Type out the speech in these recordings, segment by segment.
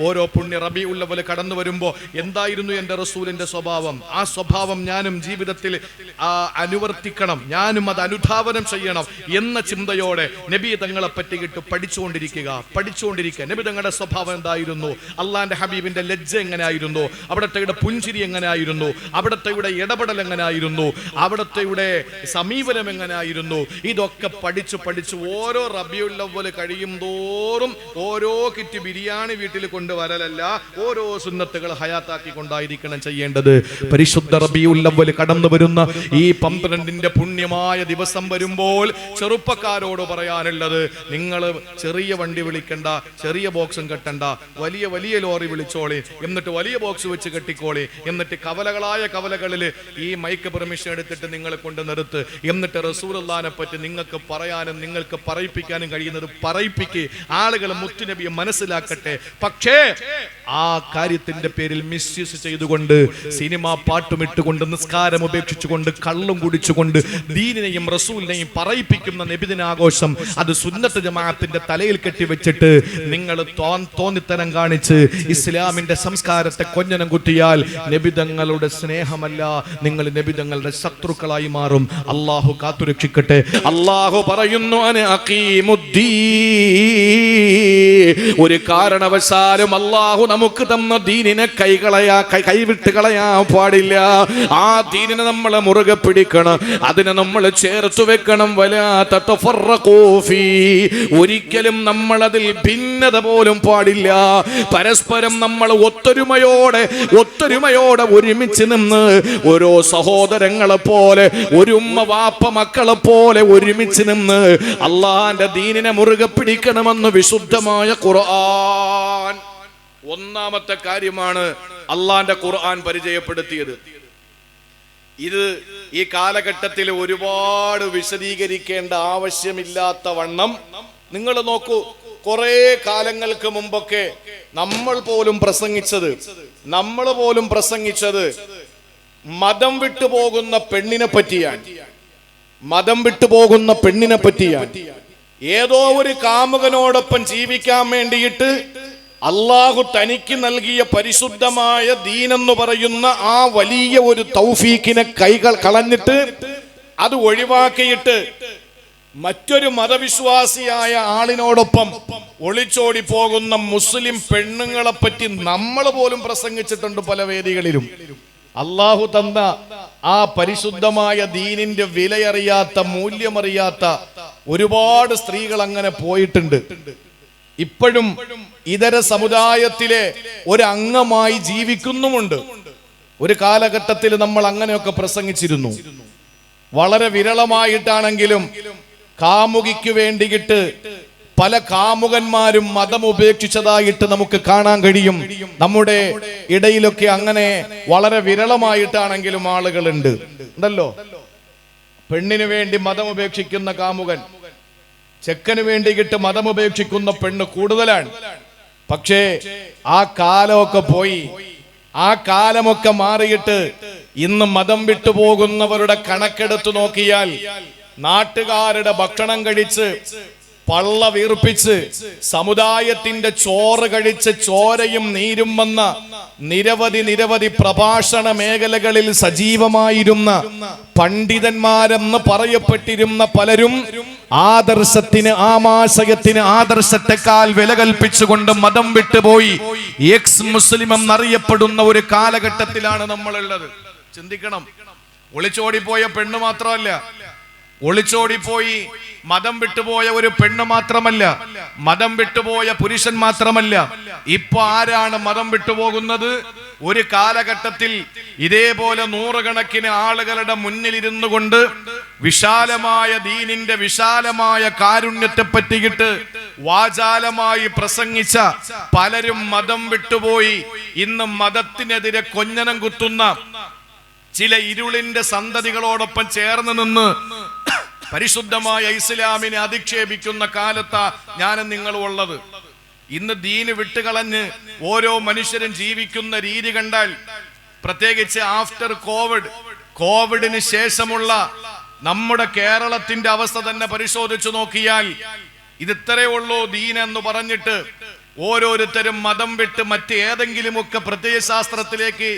ഓരോ പുണ്യ റബീഉൽ അവ്വൽ കടന്നു വരുമ്പോൾ എന്തായിരുന്നു എൻ്റെ റസൂലിന്റെ സ്വഭാവം, ആ സ്വഭാവം ഞാനും ജീവിതത്തിൽ അനുവർത്തിക്കണം, ഞാനും അത് അനുധാവനം ചെയ്യണം എന്ന ചിന്തയോടെ നബി തങ്ങളെ പറ്റിയിട്ട് പഠിച്ചുകൊണ്ടിരിക്കുക. നബി തങ്ങളുടെ സ്വഭാവം എന്തായിരുന്നു, അള്ളാന്റെ ഹബീബിന്റെ ലജ്ജ എങ്ങനെയായിരുന്നു, അവിടത്തെ പുഞ്ചിരി എങ്ങനെയായിരുന്നു, അവിടത്തെ ഇടപെടൽ എങ്ങനെയായിരുന്നു, അവിടത്തെ സമീപനം എങ്ങനെയായിരുന്നു, ഇതൊക്കെ പഠിച്ചു ഓരോ റബീഉൽ അവ്വൽ കഴിയും തോറും ഓരോ കിറ്റ് ബിരിയാണി വീട്ടിൽ കൊണ്ടുവരലല്ല, ഓരോ സുന്നത്തുകൾ ഹയാത്താക്കി കൊണ്ടായിരിക്കണം ചെയ്യേണ്ടത്. പരിശുദ്ധ റബീഉൽ അവ്വൽ കടന്നു വരുന്ന ഈ 12ന്റെ പുണ്യമായ ദിവസം വരുമ്പോൾ ചെറുപ്പക്കാരോട് പറയാനുള്ളത്, നിങ്ങൾ ചെറിയ വണ്ടി വിളിക്കണ്ട, ചെറിയ ബോക്സും കെട്ടണ്ട, വലിയ ലോറി വിളിച്ചോളി, എന്നിട്ട് വലിയ ബോക്സ് വെച്ച് കെട്ടിക്കോളി, എന്നിട്ട് കവലകളിൽ ഈ മൈക്ക് പെർമിഷൻ എടുത്തിട്ട് നിങ്ങൾ കൊണ്ട് നിർത്ത്, എന്നിട്ട് റസൂലുള്ളാഹിനെ പറ്റി നിങ്ങൾക്ക് പറയാനും നിങ്ങൾക്ക് പറയിപ്പിക്കാനും കഴിയുന്നത് പറയിപ്പിക്ക്, ആളുകൾ മുത്തുനബിയെ മനസ്സിലാക്കട്ടെ. പക്ഷേ ആ കാര്യത്തിന്റെ പേരിൽ മിസ്യൂസ് ചെയ്തുകൊണ്ട് സിനിമ പാട്ടുമിട്ടുകൊണ്ട് നിസ്കാരം ഉപേക്ഷിച്ചുകൊണ്ട് കള്ളും കുടിച്ചുകൊണ്ട് ദീനിനെയും റസൂലിനെയും പറയിപ്പിക്കുന്ന നബിദിനാഘോഷം അത് സുന്നത്ത് ജമാഅത്തിന്റെ തലയിൽ കെട്ടിവെച്ചിട്ട് നിങ്ങൾ തോന്നിത്തരം കാണിച്ച് ഇസ്ലാമിന്റെ സംസ്കാരത്തെ കൊഞ്ഞനം കുത്തിയാൽ നബിതങ്ങളുടെ സ്നേഹമല്ല, നിങ്ങൾ നബിതങ്ങളുടെ ശത്രുക്കളായി മാറും. അള്ളാഹു കാത്തുരക്ഷിക്കട്ടെ. അള്ളാഹു പറയുന്നു, ഒരു കാരണവശാലും അള്ളാഹു നമുക്ക് തന്ന ദീനിനെ കൈവിട്ട് കളയാൻ പാടില്ല. ആ ദീനിനെ നമ്മൾ മുറുകെ പിടിക്കണം, അതിനെ നമ്മൾ ചേർത്ത് വെക്കണം. ഒരിക്കലും നമ്മൾ അതിൽ ഭിന്നത പോലും പാടില്ല. പരസ്പരം നമ്മൾ ഒത്തൊരുമയോടെ ഒരുമിച്ച് നിന്ന് ഓരോ സഹോദരങ്ങളെ പോലെ, ഒരു ഉമ്മ വാപ്പ മക്കളെ പോലെ ഒരുമിച്ച് നിന്ന് അള്ളാന്റെ ദീനിനെ മുറുകെ പിടിക്കണമെന്ന് വിശുദ്ധമായ ഖുർആൻ ഒന്നാമത്തെ കാര്യമാണ് അള്ളാന്റെ ഖുർആൻ പരിചയപ്പെടുത്തിയത്. ഇത് ഈ കാലഘട്ടത്തിൽ ഒരുപാട് വിശദീകരിക്കേണ്ട ആവശ്യമില്ലാത്ത വണ്ണം നിങ്ങൾ നോക്കൂ. കുറെ കാലങ്ങൾക്ക് മുമ്പൊക്കെ നമ്മൾ പോലും പ്രസംഗിച്ചത് മതം വിട്ടുപോകുന്ന പെണ്ണിനെ പറ്റിയാണ്. ഏതോ ഒരു കാമുകനോടൊപ്പം ജീവിക്കാൻ വേണ്ടിയിട്ട് അള്ളാഹു തനിക്ക് നൽകിയ പരിശുദ്ധമായ ദീനെന്ന് പറയുന്ന ആ വലിയ ഒരു തൗഫീഖിനെ കളഞ്ഞിട്ട് അത് ഒഴിവാക്കിയിട്ട് മറ്റൊരു മതവിശ്വാസിയായ ആളിനോടൊപ്പം ഒളിച്ചോടി പോകുന്ന മുസ്ലിം പെണ്ണുങ്ങളെ പറ്റി നമ്മൾ പോലും പ്രസംഗിച്ചിട്ടുണ്ട് പല വേദികളിലും. അള്ളാഹു തന്ന ആ പരിശുദ്ധമായ ദീനിന്റെ വിലയറിയാത്ത, മൂല്യമറിയാത്ത ഒരുപാട് സ്ത്രീകൾ അങ്ങനെ പോയിട്ടുണ്ട്. ഇപ്പോഴും ഇതര സമുദായത്തിലെ ഒരു അംഗമായി ജീവിക്കുന്നുമുണ്ട്. ഒരു കാലഘട്ടത്തിൽ നമ്മൾ അങ്ങനെയൊക്കെ പ്രസംഗിച്ചിരുന്നു. വളരെ വിരളമായിട്ടാണെങ്കിലും കാമുകിക്ക് വേണ്ടിയിട്ട് പല കാമുകന്മാരും മതം ഉപേക്ഷിച്ചതായിട്ട് നമുക്ക് കാണാൻ കഴിയും. നമ്മുടെ ഇടയിലൊക്കെ അങ്ങനെ വളരെ വിരളമായിട്ടാണെങ്കിലും ആളുകളുണ്ട് ഉണ്ടല്ലോ. പെണ്ണിന് വേണ്ടി മതം ഉപേക്ഷിക്കുന്ന കാമുകൻ, ചെക്കന് വേണ്ടിയിട്ട് മതം ഉപേക്ഷിക്കുന്ന പെണ്ണ് കൂടുതലാണ്. പക്ഷേ ആ കാലമൊക്കെ പോയി, ആ കാലമൊക്കെ മാറിയിട്ട് ഇന്ന് മതം വിട്ടുപോകുന്നവരുടെ കണക്കെടുത്തു നോക്കിയാൽ നാട്ടുകാരുടെ ഭക്ഷണം കഴിച്ച് പള്ള വീർപ്പിച്ച് സമുദായത്തിന്റെ ചോറ് കഴിച്ച് ചോരയും നീരും വന്ന നിരവധി പ്രഭാഷണ മേഖലകളിൽ സജീവമായിരുന്ന പണ്ഡിതന്മാരെന്ന് പറയപ്പെട്ടിരുന്ന പലരും ആദർശത്തെക്കാൾ വില കൽപ്പിച്ചുകൊണ്ട് മതം വിട്ടുപോയി എക്സ് മുസ്ലിം എന്നറിയപ്പെടുന്ന ഒരു കാലഘട്ടത്തിലാണ് നമ്മളുള്ളത്. ചിന്തിക്കണം. ഒളിച്ചോടിപ്പോയ പെണ്ണ് മാത്രമല്ല, ഒളിച്ചോടിപ്പോയി മതം വിട്ടുപോയ ഒരു പെണ്ണ് മാത്രമല്ല, മതം വിട്ടുപോയ പുരുഷൻ മാത്രമല്ല. ഇപ്പൊ ആരാണ് മതം വിട്ടുപോകുന്നത്? ഒരു കാലഘട്ടത്തിൽ ഇതേപോലെ നൂറുകണക്കിന് ആളുകളുടെ മുന്നിലിരുന്നു കൊണ്ട് വിശാലമായ ദീനിന്റെ വിശാലമായ കാരുണ്യത്തെ പറ്റിയിട്ട് വാചാലമായി പ്രസംഗിച്ച പലരും മതം വിട്ടുപോയി ഇന്ന് മതത്തിനെതിരെ കൊഞ്ഞനം കുത്തുന്ന ചില ഇരുളിന്റെ സന്തതികളോടൊപ്പം ചേർന്ന് നിന്ന് പരിശുദ്ധമായ ഇസ്ലാമിനെ അധിക്ഷേപിക്കുന്ന കാലത്താ ഞാനും നിങ്ങളും ഉള്ളത്. ഇന്ന് ദീന് വിട്ടുകളഞ്ഞ് ഓരോ മനുഷ്യരും ജീവിക്കുന്ന രീതി കണ്ടാൽ, പ്രത്യേകിച്ച് ആഫ്റ്റർ കോവിഡിന് ശേഷമുള്ള നമ്മുടെ കേരളത്തിന്റെ അവസ്ഥ തന്നെ പരിശോധിച്ചു നോക്കിയാൽ ഇത് ഇത്രയേ ഉള്ളൂ ദീൻ എന്ന് പറഞ്ഞിട്ട് ഓരോരുത്തരും മതം വിട്ട് മറ്റേതെങ്കിലുമൊക്കെ പ്രത്യയശാസ്ത്രത്തിലേക്ക്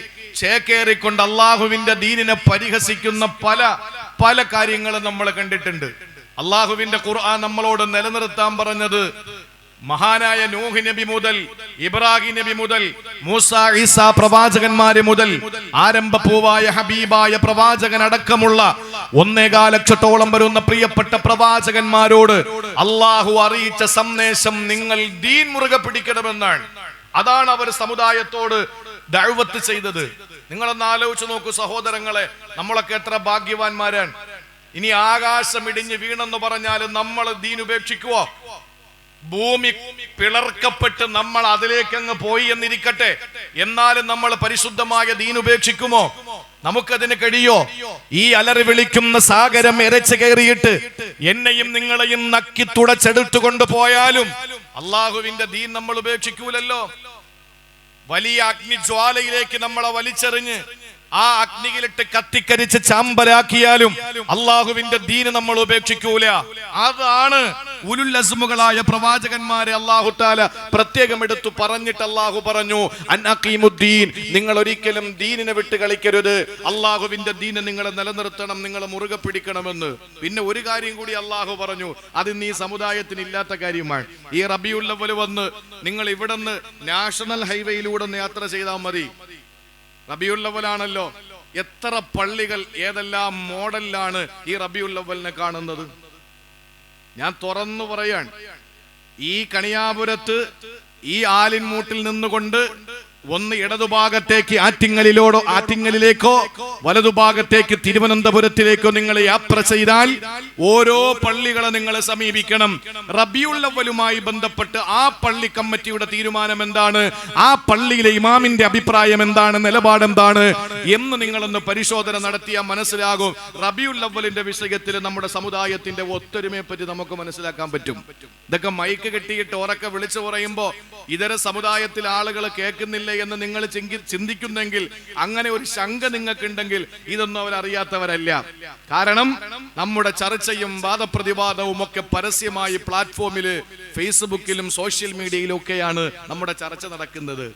ചേക്കേറിക്കൊണ്ട് അള്ളാഹുവിന്റെ ദീനിനെ പരിഹസിക്കുന്ന പല പല കാര്യങ്ങളും നമ്മൾ കണ്ടിട്ടുണ്ട്. അള്ളാഹുവിന്റെ ഖുർആൻ നമ്മളോട് നിലനിർത്താൻ പറഞ്ഞത് മഹാനായ നൂഹ് നബി മുതൽ ഇബ്രാഹിം നബി മുതൽ മൂസ ഈസ പ്രവാചകന്മാരെ മുതൽ ആരംഭപൂവായ ഹബീബായ പ്രവാചകൻ അടക്കമുള്ള 1.25 ലക്ഷത്തോളം വരുന്ന പ്രിയപ്പെട്ട പ്രവാചകന്മാരോട് അള്ളാഹു അറിയിച്ച സന്ദേശം നിങ്ങൾ ദീൻ മുറുകെ പിടിക്കണമെന്നാണ്. അതാണ് അവർ സമുദായത്തോട് ദഅവത്ത് ചെയ്തത്. നിങ്ങളൊന്ന് ആലോചിച്ച് നോക്കൂ സഹോദരങ്ങളെ, നമ്മളൊക്കെ എത്ര ഭാഗ്യവാന്മാരാണ്. ഇനി ആകാശം ഇടിഞ്ഞ് വീണെന്ന് പറഞ്ഞാലും നമ്മൾ ദീൻ ഉപേക്ഷിക്കുവോ? ഭൂമി പിളർക്കപ്പെട്ട് നമ്മൾ അതിലേക്കങ്ങ് പോയി എന്നിരിക്കട്ടെ, എന്നാലും നമ്മൾ പരിശുദ്ധമായ ദീൻ ഉപേക്ഷിക്കുമോ? നമുക്കതിന് കഴിയോ? ഈ അലറി വിളിക്കുന്ന സാഗരം ഇരച്ചു കയറിയിട്ട് എന്നെയും നിങ്ങളെയും നക്കി തുടച്ചെടുത്തുകൊണ്ട് പോയാലും അള്ളാഹുവിന്റെ ദീൻ നമ്മൾ ഉപേക്ഷിക്കൂലല്ലോ. വലിയ അഗ്നിജ്വാലയിലേക്ക് നമ്മളെ വലിച്ചെറിഞ്ഞ് ആ അഗ്നിയിലിട്ട് കത്തിക്കരിച്ച് ചാമ്പലാക്കിയാലും അള്ളാഹുവിന്റെ ദീന് നമ്മൾ ഉപേക്ഷിക്കൂല. അതാണ് ഉലുൽ അസ്മുകളായ പ്രവാചകന്മാരെ അല്ലാഹു തആല പ്രത്യേകം എടുത്തു പറഞ്ഞിട്ട് അല്ലാഹു പറഞ്ഞു, അൻഅഖീമുദ്ദീൻ, നിങ്ങൾ ഒരിക്കലും ദീനിനെ വിട്ട് കളിക്കരുത്, അള്ളാഹുവിന്റെ ദീനെ നിങ്ങൾ നിലനിർത്തണം, നിങ്ങൾ മുറുകെ പിടിക്കണമെന്ന്. പിന്നെ ഒരു കാര്യം കൂടി അല്ലാഹു പറഞ്ഞു, അത് ഈ സമുദായത്തിന് ഇല്ലാത്ത കാര്യമാണ്. ഈ റബീഉൽ അവ്വൽ വന്ന് നിങ്ങൾ ഇവിടുന്ന് നാഷണൽ ഹൈവേയിലൂടെ യാത്ര ചെയ്താൽ മതി. റബീഉൽ അവ്വലാണല്ലോ. എത്ര പള്ളികൾ ഏതെല്ലാം മോഡലിലാണ് ഈ റബീഉൽ അവ്വലിനെ കാണുന്നത്. ഞാൻ തുറന്നു പറയാൻ, ഈ കണിയാപുരത്ത് ഈ ആലിൻമൂട്ടിൽ നിന്നുകൊണ്ട് ഒന്ന് ഇടതുഭാഗത്തേക്ക് ആറ്റിങ്ങലിലേക്കോ വലതുഭാഗത്തേക്ക് തിരുവനന്തപുരത്തിലേക്കോ നിങ്ങൾ യാത്ര ചെയ്താൽ ഓരോ പള്ളികളെ നിങ്ങൾ സമീപിക്കണം. റബീഉൽ അവ്വലുമായി ബന്ധപ്പെട്ട് ആ പള്ളി കമ്മിറ്റിയുടെ തീരുമാനം എന്താണ്, ആ പള്ളിയിലെ ഇമാമിന്റെ അഭിപ്രായം എന്താണ്, നിലപാടെന്താണ് എന്ന് നിങ്ങളൊന്ന് പരിശോധന നടത്തിയാൽ മനസ്സിലാകും. റബീഉൽ അവ്വലിന്റെ വിഷയത്തിൽ നമ്മുടെ സമുദായത്തിന്റെ ഒത്തൊരുമയെ പറ്റി നമുക്ക് മനസ്സിലാക്കാൻ പറ്റും. ഇതൊക്കെ മൈക്ക് കെട്ടിയിട്ട് ഉറക്കെ വിളിച്ചു പറയുമ്പോ ഇതര സമുദായത്തിലെ ആളുകൾ കേൾക്കുന്നില്ല എന്ന് നിങ്ങൾ ചിന്തിക്കുന്നെങ്കിൽ, അങ്ങനെ ഒരു ശങ്ക നിങ്ങൾക്കുണ്ടെങ്കിൽ ഇതൊന്നും അവരറിയാത്തവരല്ല. കാരണം നമ്മുടെ ചർച്ചയും വാദപ്രതിവാദവും ഒക്കെ പരസ്യമായി പ്ലാറ്റ്ഫോമില് ഫേസ്ബുക്കിലും സോഷ്യൽ മീഡിയയിലും ഒക്കെയാണ് നമ്മുടെ ചർച്ച നടക്കുന്നത്.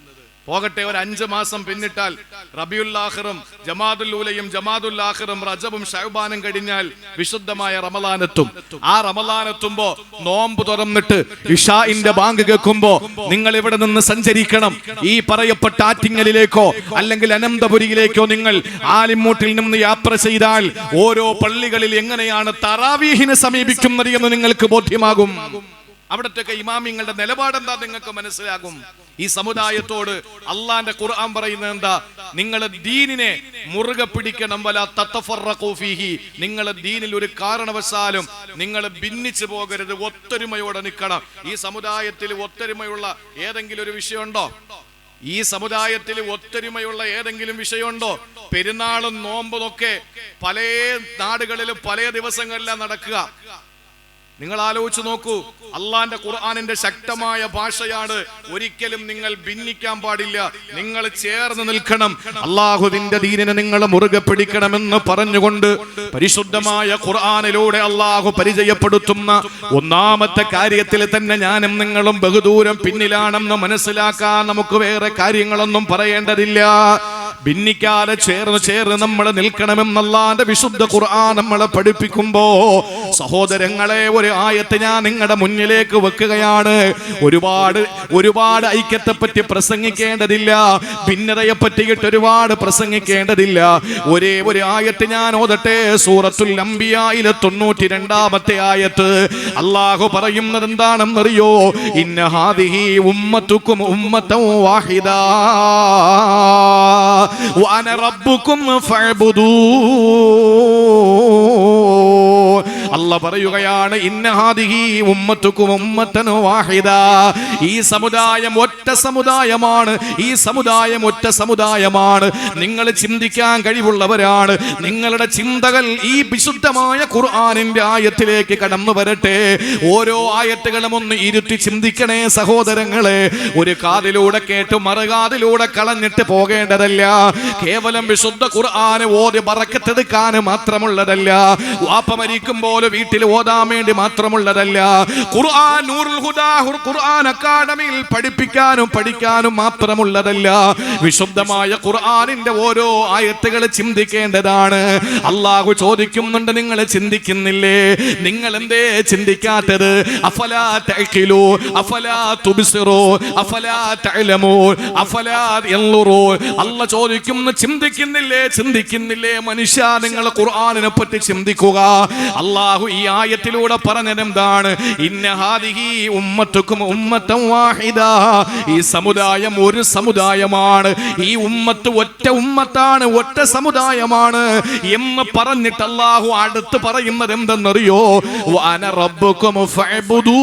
പോകട്ടെ, ഒരു 5 മാസം പിന്നിട്ടാൽ റബീഉൽ ആഖിറും ജമാദുൽ ഊലയും ജമാദുൽ ആഖിറും റജബും ശഅബാനും കഴിഞ്ഞാൽ വിശുദ്ധമായ റമളാനെത്തും. ആ റമളാനെത്തുമ്പോ നോമ്പ് തുറന്നിട്ട് ഇശാഇന്റെ ബാങ്ക് കേൾക്കുമ്പോ നിങ്ങൾ ഇവിടെ നിന്ന് സഞ്ചരിക്കണം. ഈ പറയപ്പെട്ട ആറ്റിങ്ങലിലേക്കോ അല്ലെങ്കിൽ അനന്തപുരിയിലേക്കോ നിങ്ങൾ ആലിമൂട്ടിൽ നിന്ന് യാത്ര ചെയ്താൽ ഓരോ പള്ളികളിൽ എങ്ങനെയാണ് തറാവീഹിനെ സമീപിക്കുന്നത് എന്ന് നിങ്ങൾക്ക് ബോധ്യമാകും. അവിടത്തെ ഇമാമിങ്ങളുടെ നിലപാടെന്താ നിങ്ങൾക്ക് മനസ്സിലാകും. ഈ സമുദായത്തോട് അള്ളാന്റെ ഖുർആൻ പറയുന്നത് എന്താ, നിങ്ങൾ ദീനിനെ മുറുകെ പിടിക്കണം. വലാ തതഫറഖൂ ഫീഹി, നിങ്ങൾ ദീനിൽ ഒരു കാരണവശാലും നിങ്ങൾ ഭിന്നിച്ചു പോകരുത്, ഒത്തൊരുമയോടെ നിൽക്കണം. ഈ സമുദായത്തിൽ ഒത്തൊരുമയുള്ള ഏതെങ്കിലും ഒരു വിഷയമുണ്ടോ? ഈ സമുദായത്തിൽ ഒത്തൊരുമയുള്ള ഏതെങ്കിലും വിഷയമുണ്ടോ? പെരുന്നാളും നോമ്പും ഒക്കെ പല നാടുകളിലും പല ദിവസങ്ങളിലാണ് നടക്കുക. നിങ്ങൾ ആലോചിച്ച് നോക്കൂ, അള്ളാന്റെ ഖുർആനിന്റെ ശക്തമായ ഭാഷയാണ്. ഒരിക്കലും നിങ്ങൾ ഭിന്നിക്കാൻ പാടില്ല, നിങ്ങൾ ചേർന്ന് നിൽക്കണം, അള്ളാഹുവിന്റെ ദീനിനെ നിങ്ങൾ മുറുകെ പിടിക്കണമെന്ന് പറഞ്ഞുകൊണ്ട് പരിശുദ്ധമായ ഖുർആനിലൂടെ അള്ളാഹു പരിചയപ്പെടുത്തുന്ന ഒന്നാമത്തെ കാര്യത്തിൽ തന്നെ ഞാനും നിങ്ങളും ബഹുദൂരം പിന്നിലാണെന്ന് മനസ്സിലാക്കാൻ നമുക്ക് വേറെ കാര്യങ്ങളൊന്നും പറയേണ്ടതില്ല. ഭിന്നിക്കാതെ ചേർന്ന് നമ്മൾ നിൽക്കണമെന്ന് അല്ലാഹുവിന്റെ വിശുദ്ധ ഖുർആൻ നമ്മളെ പഠിപ്പിക്കുമ്പോ സഹോദരങ്ങളെ, ഒരു ആയത്ത് ഞാൻ നിങ്ങളുടെ മുന്നിലേക്ക് വെക്കുകയാണ്. ഒരുപാട് ഐക്യത്തെ പറ്റി പ്രസംഗിക്കേണ്ടതില്ല, ഭിന്നതയെ പറ്റിയിട്ട് ഒരുപാട് പ്രസംഗിക്കേണ്ടതില്ല. ഒരേ ഒരു ആയത്ത് ഞാൻ ഓതട്ടെ. സൂറത്തുൽ അംബിയായിലെ 92-ാമത്തെ ആയത്ത് അല്ലാഹു പറയുന്നത് എന്താണെന്നറിയോ? ഇന്ന ഹാദിഹി ഉമ്മത്തുക്കും ഉമ്മത്തൻ വാഹിദാ വഅന റബ്ബുക്കും ഫഅബ്ദൂ. അല്ലാഹ് പറയുകയാണ്, ഇന്ന ഹാദിഹി ഉമ്മത്തുക്കും ഉമ്മത്തൻ വാഹിദാ, ഈ സമുദായം ഒറ്റ സമുദായമാണ്, ഈ സമുദായം ഒറ്റ സമുദായമാണ്. നിങ്ങൾ ചിന്തിക്കാൻ കഴിവുള്ളവരാണ്. നിങ്ങളുടെ ചിന്തകൾ ഈ വിശുദ്ധമായ ഖുർആനിന്റെ ആയത്തിലേക്ക് കടന്നു വരട്ടെ. ഓരോ ആയത്തുകളും ഒന്ന് ഇരുത്തി ചിന്തിക്കണേ സഹോദരങ്ങളെ. ഒരു കാതിലൂടെ കേട്ട് മറുകാതിലൂടെ കളഞ്ഞിട്ട് പോകേണ്ടതല്ല. കേവലം വിശുദ്ധ ഖുർആന് ഓതി ബറക്കത്തെടുക്കാൻ മാത്രമുള്ളതല്ല. വാപ്പ മരിക്കുമ്പോൾ പോലെ വീട്ടിൽ ഓതാൻ വേണ്ടി മാത്രമുള്ളതല്ല. ഖുർആൻ നൂറുൽ ഹുദാ ഖുർആൻ അക്കാദമിയിൽ പഠിക്കാനും മാത്രമുള്ളതല്ല. വിശുദ്ധമായ ഖുർആനിന്റെ ഓരോ ആയത്തുകൾ ചിന്തിക്കേണ്ടതാണ്. അല്ലാഹു ചോദിക്കുന്നുണ്ട്, നിങ്ങൾ ചിന്തിക്കുന്നില്ലേ? നിങ്ങൾ എന്തേ ചിന്തിക്കാത്തത്? അഫലാ തഅഖിലൂ അഫലാ തുബ്സിറൂ അഫലാ തഅലമൂ അഫലാ യൻളുറൂ. അല്ലാഹു ചോദിക്കുന്നു, ചിന്തിക്കുന്നില്ലേ മനുഷ്യ, നിങ്ങൾ ഖുർആനിനെ പറ്റി ചിന്തിക്കുക. അല്ലാഹു ഈ ആയത്തിലൂടെ പറഞ്ഞതെന്താണ്? ഇന്ന ഹാദിഹി ഉമ്മത്തുക്കും ഉമ്മത്തൻ വാഹിദ. ഈ സമുദായം ഒരു സമുദായമാണ്, ഈ ഉമ്മത്ത് ഒറ്റ ഉമ്മത്താണ്, ഒറ്റ സമുദായമാണ് എന്ന് പറഞ്ഞിട്ട് അല്ലാഹു അടുത്ത് പറയുന്നത് എന്തെന്നറിയോ? വഅന റബ്ബുക്കും ഫഅബ്ദൂ.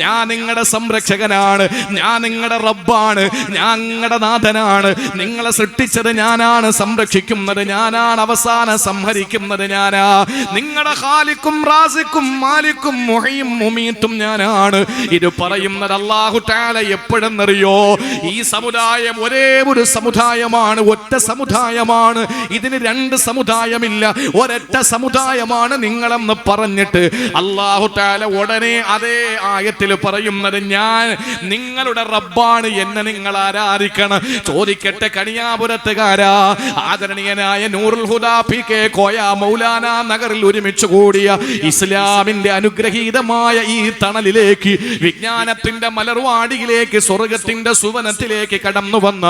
ഞാൻ നിങ്ങളുടെ സംരക്ഷകനാണ്, ഞാൻ നിങ്ങളുടെ റബ്ബാണ്, ഞാൻ നിങ്ങളുടെ നാഥനാണ്. നിങ്ങളെ സൃഷ്ടിച്ചത് ഞാനാണ്, സംരക്ഷിക്കുന്നത് ഞാനാണ്, അവസാനം സംഹരിക്കുന്നത് ഞാനാ. നിങ്ങളുടെ ഖാലിക്കും റാസിക്കും മാലിക്കും മുഹയ്യും മുമീത്തും ഞാനാണ്. ഇത് പറയുന്നത് അല്ലാഹു തആല എപ്പോഴെന്നറിയോ? ഈ സമുദായം ഒരേ ഒരു സമുദായമാണ്, ഒറ്റ സമുദായമാണ്. ഇതിന് രണ്ട് സമുദായമില്ല, ഒരൊറ്റ സമുദായമാണ് നിങ്ങളെന്ന് പറഞ്ഞിട്ട് അല്ലാഹു തആല ഉടനെ അതേ ആയത്തിൽ പറയുന്നത്, ഞാൻ നിങ്ങളുടെ റബ്ബാണ്, എന്നെ നിങ്ങൾ ആരാധിക്കണം. ചോദിക്കട്ടെ കണിയാപുരത്തുകാരാ, ആദരണീയനായ നൂറുൽ ഹുദാ PK കോയ മൗലാന നഗറിൽ ഒരുമിച്ച് കൂടിയ ഇസ്ലാമിന്റെ അനുഗ്രഹീതമായ ഈ തണലിലേക്ക്, വിജ്ഞാനത്തിന്റെ മലർവാടിയിലേക്ക്, സ്വർഗത്തിന്റെ സുവനത്തിലേക്ക് കടന്നു വന്ന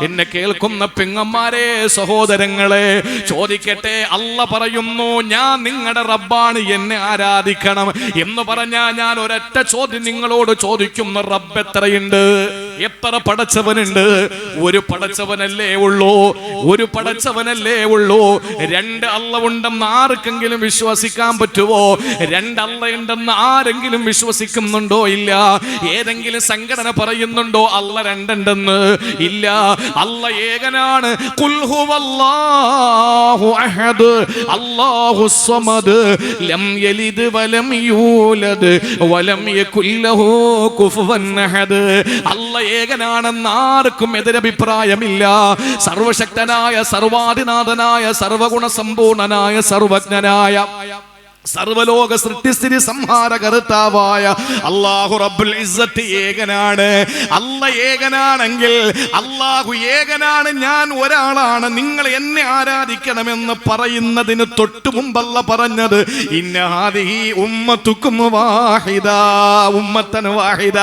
എന്നെ കേൾക്കുന്ന പെങ്ങന്മാരെ, സഹോദരങ്ങളെ, ചോദിക്കട്ടെ, അല്ല പറയുന്നു ഞാൻ നിങ്ങളുടെ റബ്ബാണ്, എന്നെ ആരാധിക്കണം എന്ന് പറഞ്ഞാൽ ഞാൻ ഒരൊറ്റ ചോദ്യം നിങ്ങളോട് ചോദിക്കുന്നു, റബ്ബ് എത്രയുണ്ട്? എത്ര പടച്ചവനുണ്ട്? ഒരു പടച്ചവനല്ലേ ഉള്ളൂ, ഒരു പടച്ചവനല്ലേ ഉള്ളൂ. രണ്ട് അല്ല ഉണ്ടെന്ന് ആർക്കെങ്കിലും വിശ്വസിക്കാൻ പറ്റുമോ? രണ്ടല്ല ഉണ്ടെന്ന് ആരെങ്കിലും വിശ്വസിക്കുന്നുണ്ടോ? ഇല്ല. ഏതെങ്കിലും സംഘടന പറയുന്നുണ്ടോ അല്ല രണ്ടുണ്ടെന്ന്? ഇല്ല. അല്ല ഏകനാണ്. ഖുൽ ഹുവല്ലാഹു അഹദ് അല്ലാഹുസ് സമദ് ലം യലിദ് വലം യൂലദ് വലം യകുൽ ലഹു കുഫുവൻ അഹദ്. അല്ല ഏകനാണെന്ന് ആർക്കും എതിരഭിപ്രായമില്ല. സർവശക്തനായ, സർവാധിനാഥനായ, സർവഗുണ സമ്പൂർണനായ, സർവജ്ഞനായ, സർവലോക സൃഷ്ടിസ്ഥിതി സംഹാരകർത്താവായ അല്ലാഹു റബ്ബുൽ ഇസ്സത്ത് ഏകനാണ്. അല്ല ഏകനാണെങ്കിൽ, അല്ലാഹു ഏകനാണ്, ഞാൻ ഒരാളാണ്, നിങ്ങൾ എന്നെ ആരാധിക്കണമെന്ന് പറയുന്നതിന് തൊട്ടു മുമ്പല്ല പറഞ്ഞത്, ഇന്ന ഹാദിഹി ഉമ്മത്തുക്കും വാഹിദ ഉമ്മത്തൻ വാഹിദ.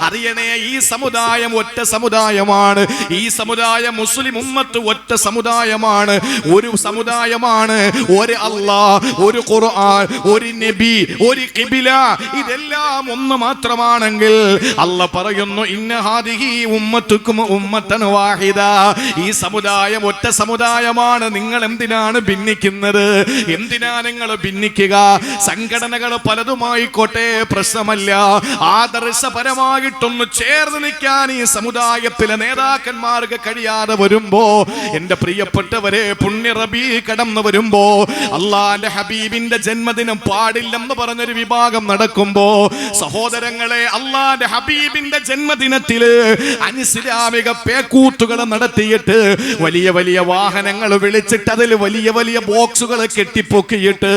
അറിയണേ, ഈ സമുദായം ഒറ്റ സമുദായമാണ്. ഈ സമുദായം മുസ്ലിം ഉമ്മത്ത് ഒറ്റ സമുദായമാണ്, ഒരു സമുദായമാണ്. ഒരു അല്ലാഹ്, ഒരു ഖുർആൻ, ഒരു നബി, ഒരു ഖിബില, ഇതെല്ലാം ഒന്ന് മാത്രമാണെങ്കിൽ അല്ല പറയുന്നു, ഇന്ന ഹാദിഹി ഉമ്മത്തുക്കും ഉമ്മത്തൻ വാഹിദ. ഈ സമുദായം ഒറ്റ സമുദായമാണ്. നിങ്ങൾ എന്തിനാണ് ഭിന്നിക്കുന്നത്? എന്തിനാ നിങ്ങൾ ഭിന്നിക്കുക? സംഘടനകൾ പലതുമായിക്കോട്ടെ, പ്രശ്നമല്ല. ആദർശപരമായിട്ടൊന്ന് ചേർന്ന് നിൽക്കാൻ ഈ സമുദായത്തിലെ നേതാക്കന്മാർക്ക് കഴിയാതെ വരുമ്പോ, എന്റെ പ്രിയപ്പെട്ടവരെ, പുണ്യ റബീ കടന്നു വരുമ്പോ, അല്ലാഹുവിന്റെ ഹബീബിന്റെ ജന്മദിനം പാടില്ലെന്ന് പറഞ്ഞൊരു വിഭാഗം നടക്കുമ്പോ, സഹോദരങ്ങളെ, അല്ലാഹുവിന്റെ ഹബീബിന്റെ ജന്മദിനത്തില് അനിസ്ലാമിക പേക്കൂത്തുകൾ നടത്തിയിട്ട് വലിയ വലിയ വാഹനങ്ങൾ വിളിച്ചിട്ട് അതിൽ വലിയ വലിയ ബോക്സുകൾ കെട്ടിപ്പൊക്കിയിട്ട്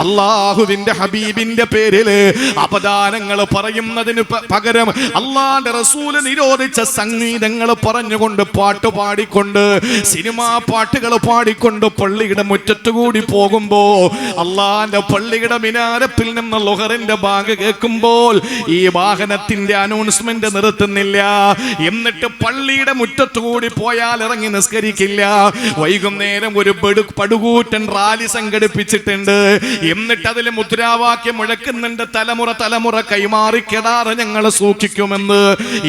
അല്ലാഹുവിന്റെ ഹബീബിന്റെ പേരില് അപദാനങ്ങൾ പറയുന്നതിന് പകരം അല്ലാഹുവിന്റെ റസൂല് നിരോധിച്ച സംഗീതങ്ങൾ പറഞ്ഞുകൊണ്ട്, പാട്ട് പാടിക്കൊണ്ട്, സിനിമാ പാട്ടുകൾ പാടിക്കൊണ്ട് പള്ളിയുടെ മുറ്റത്തുകൂടി പോകുമ്പോ, അല്ലാഹുവിന്റെ പള്ളിയുടെ മിനാരത്തിൽ നിന്ന് ലുഹറിന്റെ ബാങ്ക് കേൾക്കുമ്പോൾ ഈ വാഹനത്തിന്റെ അനൗൺസ്മെന്റ് നിർത്തുന്നില്ല. എന്നിട്ട് പള്ളിയുടെ മുറ്റത്തുകൂടി പോയാൽ ഇറങ്ങി നിസ്കരിക്കില്ല. വൈകുന്നേരം ഒരു പടുകൂറ്റൻ റാലി സംഘടിപ്പിച്ചിട്ടുണ്ട്. എന്നിട്ട് അതിൽ മുദ്രാവാക്യം മുഴക്കുന്നുണ്ട്, തലമുറ തലമുറ കൈമാറിക്കെടാറ് ഞങ്ങൾ സൂക്ഷിക്കുമെന്ന്.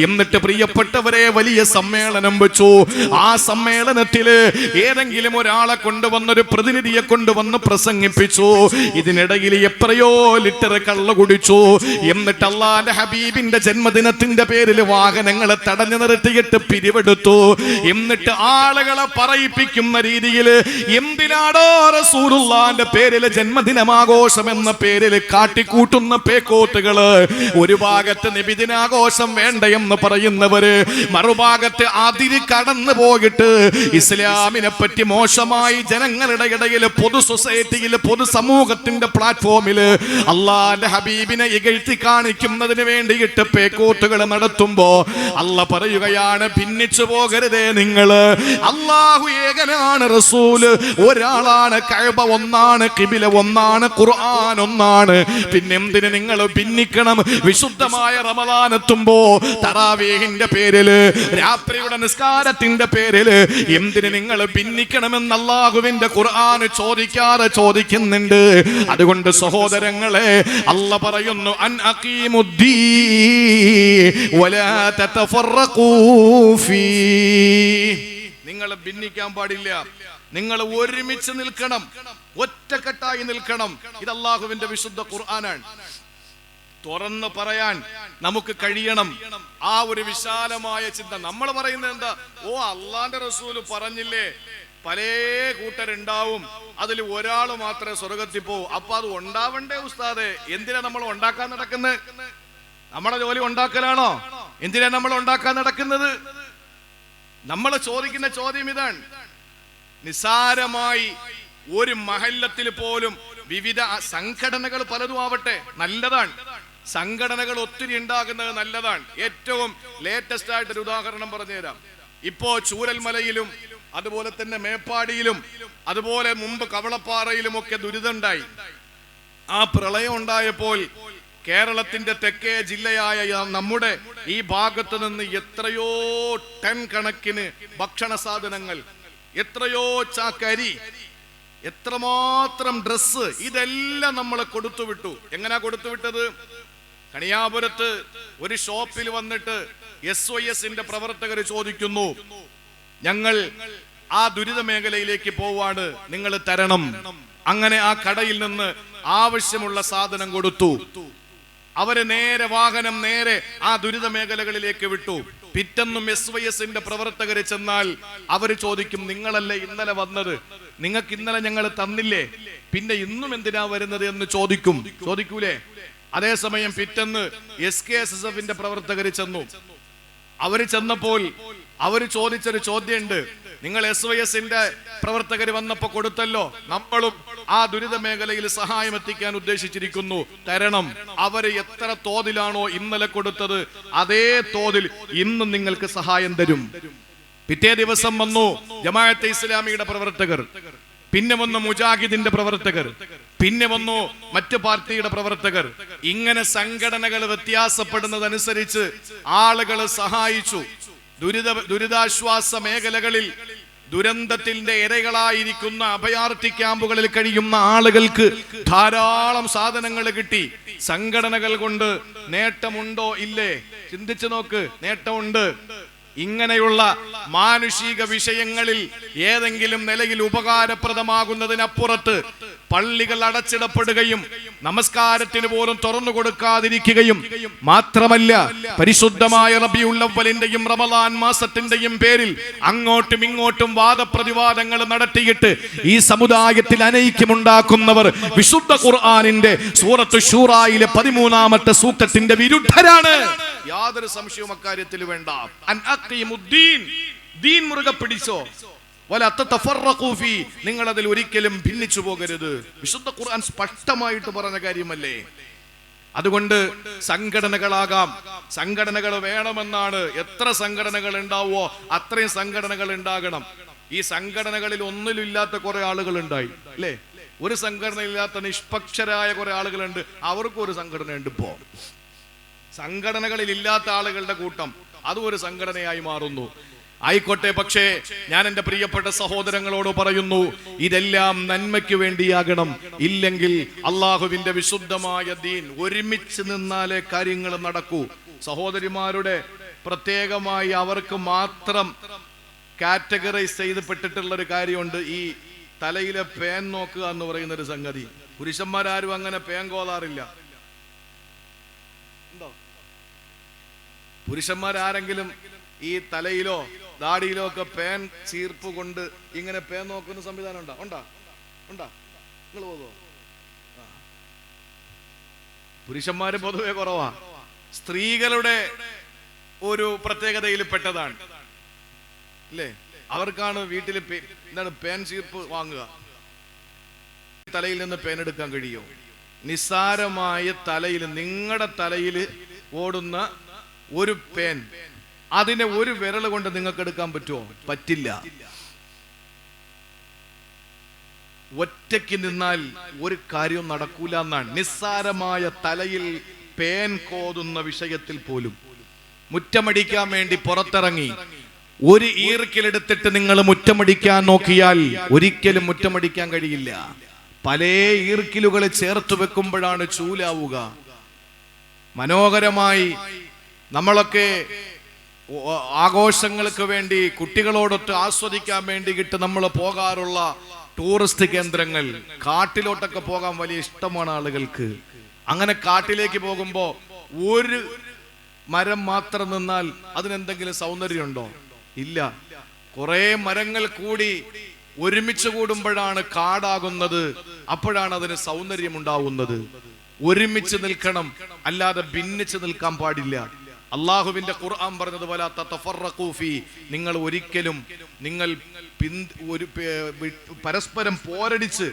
എന്നിട്ട് പ്രിയപ്പെട്ടവരെ, വലിയ സമ്മേളനം വെച്ചു. ആ സമ്മേളനത്തില് ഏതെങ്കിലും ഒരാളെ കൊണ്ടുവന്നൊരു പ്രതിനിധിയെ കൊണ്ടുവന്ന് പ്രസംഗിപ്പിച്ചു. ഇത് ഇതിനിടയിൽ എത്രയോ ലിറ്റർ കള്ളു കുടിച്ചു. എന്നിട്ട് അള്ളാന്റെ ഹബീബിന്റെ ജന്മദിനത്തിന്റെ പേരിൽ വാഹനങ്ങളെ തടഞ്ഞു നിർത്തിയിട്ട് പിരിവെടുത്തു. എന്നിട്ട് ആളുകളെ പറയിപ്പിക്കുന്ന രീതിയിൽ എന്തിനാടോ റസൂലുള്ളാന്റെ പേരിൽ ജന്മദിനമാഘോഷം എന്ന പേരിൽ കാട്ടിക്കൂട്ടുന്ന പേക്കോട്ടുകള്. ഒരു ഭാഗത്ത് നബിദിനാഘോഷം വേണ്ട എന്ന് പറയുന്നവര്, മറുഭാഗത്ത് അതിര് കടന്നു പോയിട്ട് ഇസ്ലാമിനെ പറ്റി മോശമായി ജനങ്ങളുടെ ഇടയിൽ, പൊതു സൊസൈറ്റിയിൽ, പൊതു സമൂഹത്തിന്റെ പ്ലാറ്റ്ഫോമിൽ അള്ളാന്റെ ഹബീബിനെ ഇകഴ്ത്തി കാണിക്കുന്നതിന് വേണ്ടിയിട്ട് പേക്കോട്ടുകൾ നടത്തുമ്പോ അള്ളാഹ് പറയുകയാണ്, ഭിന്നിച്ചു പോകരുതേ നിങ്ങള്. അള്ളാഹു ഏകനാണ്, റസൂല് ഒരാളാണ്, കഅബ ഒന്നാണ്, ഖിബില ഒന്നാണ്, ഖുർആൻ ഒന്നാണ്. പിന്നെ എന്തിന് നിങ്ങൾ ഭിന്നിക്കണം? വിശുദ്ധമായ റമദാൻ എത്തുമ്പോ തറാവീഹിന്റെ പേരില്, രാത്രിയുടെ നിസ്കാരത്തിന്റെ പേരില് എന്തിന് നിങ്ങൾ ഭിന്നിക്കണമെന്ന് അള്ളാഹുവിന്റെ ഖുർആൻ ചോദിക്കുന്നുണ്ട്. അതുകൊണ്ട് സഹോദരങ്ങളെ, അല്ലാഹ് പറയുന്നു, അൻ അഖീമുദ്ദീൻ വലാ തതഫറഖൂ ഫീ. നിങ്ങൾ ഭിന്നിക്കാൻ പാടില്ല, നിങ്ങൾ ഒരുമിച്ച് നിൽക്കണം, ഒറ്റക്കെട്ടായി നിൽക്കണം. ഇത് അള്ളാഹുവിന്റെ വിശുദ്ധ ഖുർആനാണ്. തുറന്ന് പറയാൻ നമുക്ക് കഴിയണം. ആ ഒരു വിശാലമായ ചിന്ത. നമ്മൾ പറയുന്നത് എന്താ? ഓ, അള്ളാന്റെ റസൂല് പറഞ്ഞില്ലേ, പല കൂട്ടരുണ്ടാവും, അതിൽ ഒരാൾ മാത്രമേ സ്വർഗത്തിൽ പോവൂ. അപ്പൊ അത് ഉണ്ടാവണ്ടേ ഉസ്താദേ? എന്തിനാ നമ്മൾ ഉണ്ടാക്കാൻ നടക്കുന്നത്? നമ്മുടെ ജോലി ഉണ്ടാക്കലാണോ? എന്തിനാ നമ്മൾ ഉണ്ടാക്കാൻ നടക്കുന്നത്? നമ്മൾ ചോദിക്കുന്ന ചോദ്യം ഇതാണ്. നിസാരമായി ഒരു മഹല്ലത്തിൽ പോലും വിവിധ സംഘടനകൾ പലതും ആവട്ടെ, നല്ലതാണ്. സംഘടനകൾ ഒത്തിരി ഉണ്ടാകുന്നത് നല്ലതാണ്. ഏറ്റവും ലേറ്റസ്റ്റ് ആയിട്ടൊരു ഉദാഹരണം പറഞ്ഞുതരാം. ഇപ്പോ ചൂരൽമലയിലും അതുപോലെ തന്നെ മേപ്പാടിയിലും അതുപോലെ മുമ്പ് കവളപ്പാറയിലും ഒക്കെ ദുരിതമുണ്ടായി. ആ പ്രളയം ഉണ്ടായപ്പോൾ കേരളത്തിന്റെ തെക്കേ ജില്ലയായ നമ്മുടെ ഈ ഭാഗത്ത് നിന്ന് എത്രയോ ടൺ കണക്കിന് ഭക്ഷണ സാധനങ്ങൾ, എത്രയോ ചാക്കരി, എത്രമാത്രം ഡ്രസ്സ്, ഇതെല്ലാം നമ്മൾ കൊടുത്തുവിട്ടു. എങ്ങനെയാ കൊടുത്തുവിട്ടത്? കണിയാപുരത്ത് ഒരു ഷോപ്പിൽ വന്നിട്ട് SOSന്റെ പ്രവർത്തകർ ചോദിക്കുന്നു, ഞങ്ങൾ ആ ദുരിത മേഖലയിലേക്ക് പോവാണ്, നിങ്ങൾ തരണം. അങ്ങനെ ആ കടയിൽ നിന്ന് ആവശ്യമുള്ള സാധനം കൊടുത്തു. അവര് നേരെ വാഹനം നേരെ ആ ദുരിത മേഖലകളിലേക്ക് വിട്ടു. പിറ്റെന്നും SOSന്റെ പ്രവർത്തകർ ചെന്നാൽ അവര് ചോദിക്കും, നിങ്ങളല്ലേ ഇന്നലെ വന്നത്, നിങ്ങൾക്ക് ഇന്നലെ ഞങ്ങൾ തന്നില്ലേ, പിന്നെ ഇന്നും എന്തിനാ വരുന്നത് എന്ന് ചോദിക്കൂലേ? അതേസമയം പിറ്റെന്ന് SKSSFന്റെ പ്രവർത്തകർ ചെന്നു. അവര് ചെന്നപ്പോൾ അവര് ചോദിച്ചൊരു ചോദ്യമുണ്ട്, നിങ്ങൾ SOSന്റെ പ്രവർത്തകർ വന്നപ്പോ കൊടുത്തല്ലോ, നമ്മളും ആ ദുരിത മേഖലയിൽ സഹായം എത്തിക്കാൻ ഉദ്ദേശിച്ചിരിക്കുന്നു, തരണം. അവര് എത്ര തോതിലാണോ ഇന്നലെ കൊടുത്തത്, അതേ തോതിൽ ഇന്നും നിങ്ങൾക്ക് സഹായം തരും. പിറ്റേ ദിവസം വന്നു ജമാഅത്തെ ഇസ്ലാമിയുടെ പ്രവർത്തകർ, പിന്നെ വന്നു മുജാഹിദിന്റെ പ്രവർത്തകർ, പിന്നെ വന്നു മറ്റു പാർട്ടിയുടെ പ്രവർത്തകർ. ഇങ്ങനെ സംഘടനകൾ വ്യത്യാസപ്പെടുന്നതനുസരിച്ച് ആളുകൾ സഹായിച്ചു. ദുരിതാശ്വാസ മേഖലകളിൽ ദുരന്തത്തിന്റെ ഇരകളായിരിക്കുന്ന അഭയാർത്ഥി ക്യാമ്പുകളിൽ കഴിയുന്ന ആളുകൾക്ക് ധാരാളം സാധനങ്ങൾ കിട്ടി. സംഘടനകൾ കൊണ്ട് നേട്ടമുണ്ടോ ഇല്ലേ? ചിന്തിച്ചു നോക്ക്, നേട്ടമുണ്ട്. ഇങ്ങനെയുള്ള മാനുഷിക വിഷയങ്ങളിൽ ഏതെങ്കിലും നിലയിൽ ഉപകാരപ്രദമാകുന്നതിനപ്പുറത്ത് പള്ളികൾ അടച്ചിടപ്പെടുകയും നമസ്കാരത്തിന് പോലും തുറന്നു കൊടുക്കാതിരിക്കുകയും മാത്രമല്ല, പരിശുദ്ധമായ റബീഉൽ അവ്വലിന്റെയും റമളാൻ മാസത്തിന്റെയും പേരിൽ അങ്ങോട്ടും ഇങ്ങോട്ടും വാദപ്രതിവാദങ്ങൾ നടത്തിയിട്ട് ഈ സമുദായത്തിൽ അനൈക്യമുണ്ടാക്കുന്നവർ വിശുദ്ധ ഖുർആനിന്റെ സൂറത്ത് ശൂറായിലെ 13ാമത്തെ സൂക്തത്തിന്റെ വിരുദ്ധരാണ്. യാതൊരു സംശയവും അക്കാര്യത്തിൽ വേണ്ട. ദീൻ മുറുകെ പിടിച്ചോ, നിങ്ങൾ അതിൽ ഒരിക്കലും ഭിന്നിച്ചു പോകരുത്. വിശുദ്ധ ഖുർആൻ സ്പഷ്ടമായിട്ട് പറഞ്ഞ കാര്യമല്ലേ? അതുകൊണ്ട് സംഘടനകളാകാം, സംഘടനകൾ വേണമെന്നാണ്. എത്ര സംഘടനകൾ ഉണ്ടാവോ അത്രയും സംഘടനകൾ ഉണ്ടാകണം. ഈ സംഘടനകളിൽ ഒന്നിലില്ലാത്ത കുറെ ആളുകൾ ഉണ്ടായി അല്ലേ? ഒരു സംഘടനയില്ലാത്ത നിഷ്പക്ഷരായ കുറെ ആളുകളുണ്ട്, അവർക്കും ഒരു സംഘടനയുണ്ട്. ഇപ്പോ സംഘടനകളിൽ ഇല്ലാത്ത ആളുകളുടെ കൂട്ടം അതും ഒരു സംഘടനയായി മാറുന്നു. ആയിക്കോട്ടെ, പക്ഷേ ഞാൻ എൻ്റെ പ്രിയപ്പെട്ട സഹോദരങ്ങളോട് പറയുന്നു, ഇതെല്ലാം നന്മയ്ക്ക് വേണ്ടിയാകണം. ഇല്ലെങ്കിൽ അള്ളാഹുവിന്റെ വിശുദ്ധമായ ദീൻ ഒരുമിച്ച് നിന്നാലേ കാര്യങ്ങൾ നടക്കൂ. സഹോദരിമാരുടെ പ്രത്യേകമായി അവർക്ക് മാത്രം കാറ്റഗറൈസ് ചെയ്യപ്പെട്ടിട്ടുള്ള ഒരു കാര്യമുണ്ട്. ഈ തലയിലെ പേൻ നോക്കുക എന്ന് പറയുന്ന ഒരു സംഗതി. പുരുഷന്മാരാരും അങ്ങനെ പേൻ കോതാറില്ല. ഉണ്ടോ? പുരുഷന്മാരാരെങ്കിലും ഈ തലയിലോ ദാടിയിലോ ഒക്കെ പേൻ ചീർപ്പ് കൊണ്ട് ഇങ്ങനെ പേൻ നോക്കുന്ന സംവിധാനം ഉണ്ടാ? ഉണ്ടാ? നിങ്ങൾ പോതോ? പുരുഷന്മാര് പൊതുവെ കുറവാ. സ്ത്രീകളുടെ ഒരു പ്രത്യേകതയിൽ പെട്ടതാണ് അല്ലേ? അവർക്കാണ് വീട്ടിൽ എന്താണ് പേൻ ചീർപ്പ് വാങ്ങുക. തലയിൽ നിന്ന് പേൻ എടുക്കാൻ കഴിയോ? നിസ്സാരമായ തലയിൽ, നിങ്ങളുടെ തലയിൽ ഓടുന്ന ഒരു പേൻ, അതിനെ ഒരു വിരൽ കൊണ്ട് നിങ്ങൾക്ക് എടുക്കാൻ പറ്റുമോ? പറ്റില്ല. ഒറ്റയ്ക്ക് നിന്നാൽ ഒരു കാര്യവും നടക്കൂല എന്നാണ്. നിസ്സാരമായ തലയിൽ പേൻ കോതുന്ന വിഷയത്തിൽ പോലും മുറ്റമടിക്കാൻ വേണ്ടി പുറത്തിറങ്ങി ഒരു ഈർക്കിലെടുത്തിട്ട് നിങ്ങൾ മുറ്റമടിക്കാൻ നോക്കിയാൽ ഒരിക്കലും മുറ്റമടിക്കാൻ കഴിയില്ല. പല ഈർക്കിലുകൾ ചേർത്ത് വെക്കുമ്പോഴാണ് ചൂലാവുക. മനോഹരമായി നമ്മളൊക്കെ ആഘോഷങ്ങൾക്ക് വേണ്ടി കുട്ടികളോടൊത്ത് ആസ്വദിക്കാൻ വേണ്ടിയിട്ട് നമ്മൾ പോകാറുള്ള ടൂറിസ്റ്റ് കേന്ദ്രങ്ങൾ, കാട്ടിലോട്ടൊക്കെ പോകാൻ വലിയ ഇഷ്ടമാണ് ആളുകൾക്ക്. അങ്ങനെ കാട്ടിലേക്ക് പോകുമ്പോ ഒരു മരം മാത്രം നിന്നാൽ അതിനെന്തെങ്കിലും സൗന്ദര്യമുണ്ടോ? ഇല്ല. കുറെ മരങ്ങൾ കൂടി ഒരുമിച്ച് കൂടുമ്പോഴാണ് കാടാകുന്നത്. അപ്പോഴാണ് അതിന് സൗന്ദര്യം ഉണ്ടാവുന്നത്. ഒരുമിച്ച് നിൽക്കണം, അല്ലാതെ ഭിന്നിച്ച് നിൽക്കാൻ പാടില്ല. അള്ളാഹുവിന്റെ ഖുർആൻ പറഞ്ഞത് വലാ തതഫറഖൂ ഫീ, നിങ്ങൾ ഒരിക്കലും ഒരു പരസ്പരം പോരടിച്ച്